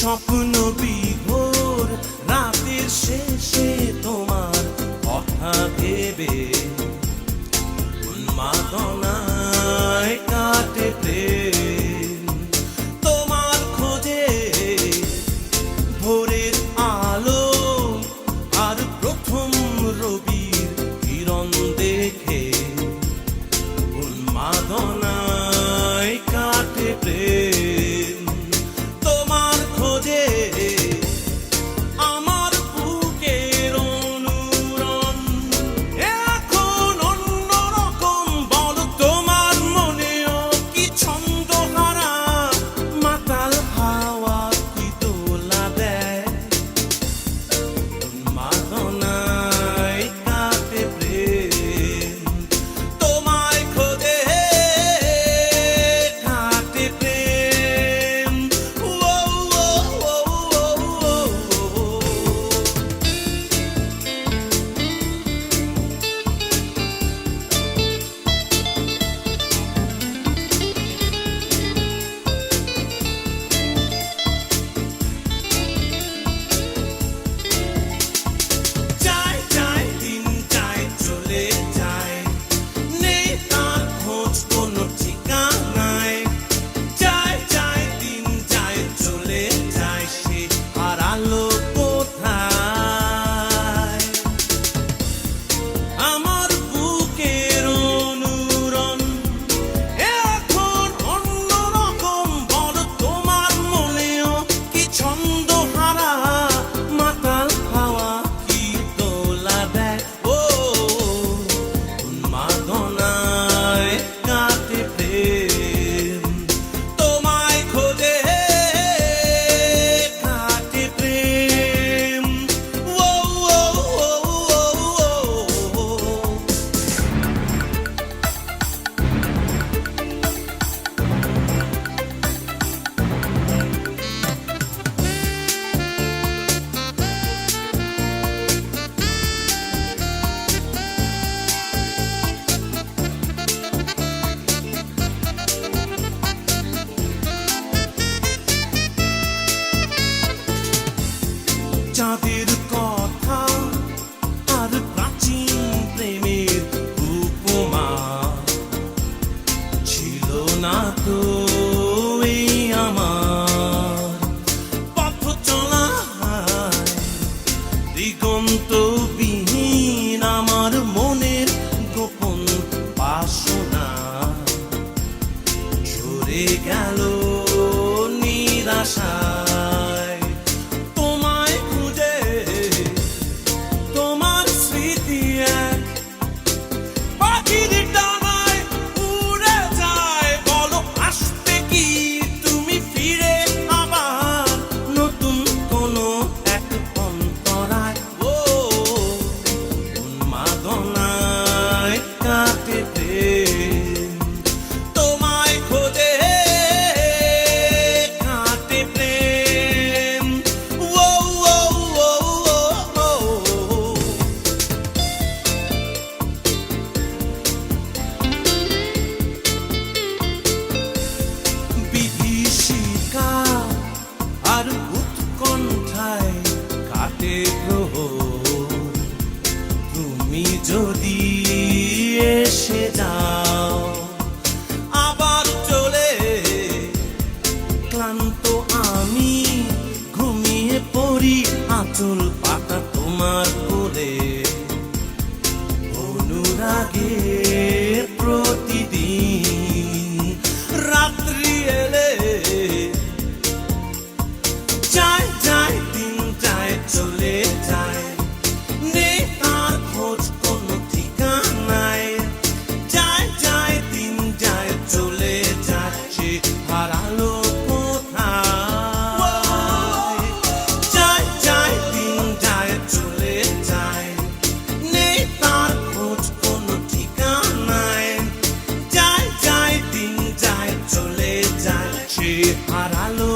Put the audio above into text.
স্বপ্ন বিভোর রাতের শেষে তোমার কথা ভেবে উন্মাদনায় কাটে প্রেম। তোমার খোঁজে ভোরের আলো আর প্রথম রবির কিরণ দেখে উন্মাদনায় কাটে প্রেম। তোমার খোঁজে আমার বুকের অনুরণ এখন অন্যরকম। বলো তোমার মনেও কি ছন্দহারা মাতাল হাওয়া কি দোলা দেয় উন্মাদনায় কাটে প্রেম। তোমায় খোঁজে কাটে প্রেম। ও ও ও ও ও। যায় যায় দিন যায় চলে যায়, নেই তার খোঁজ কোনো ঠিকানায়। যায় যায় দিন যায় চলে যায়, সে হারালো কোথায়। আমার বুকের অনুরণ এখন অন্যরকম। বলো তোমার মনেও কি ছন্দহারা মাতাল হাওয়া কি দোলা দেয় ও উন্মাদনায় কাটে প্রেম। তোমায় খোঁজে কাটে প্রেম। ও ও ও ও ও। চাঁদের কথা আর প্রাচীন প্রেমের উপমা ছিল না তো এই আমার পথ চলায়। দিগন্তবিহীন আমার মনের গোপন বাসনা ঝরে গেল নিরাশায়। তোমায় খুঁজে তোমার স্মৃতি এক পাখির ডানায় উড়ে যায়। বলো আসবে কি তুমি ফিরে আবার নতুন কোনো এক অন্তরায়। ও উন্মাদনায় কাটে প্রেম। তোমায় খোঁজে কাটে প্রেম। ও ও ও ও ও। বিভীষিকা আর উৎকণ্ঠায় কাটে প্রহর। তুমি যদি এসে যাও আবার চলে, ক্লান্ত আমি ঘুমিয়ে পড়ি আঁচল পাতা তোমার কোলে। অনুরাগে প্রতিদিন রাত্রি এলে যায় যায় দিন যায় চলে যায়, নেই তার খোঁজ কোনো ঠিকানায়। যায় যায় দিন যায় চলে যায়, সে হারালো কোথায়। যায় যায় দিন যায় চলে যায়, নেই তার খোঁজ কোনো ঠিকানায়। যায় যায় দিন যায় চলে যায়, সে হারালো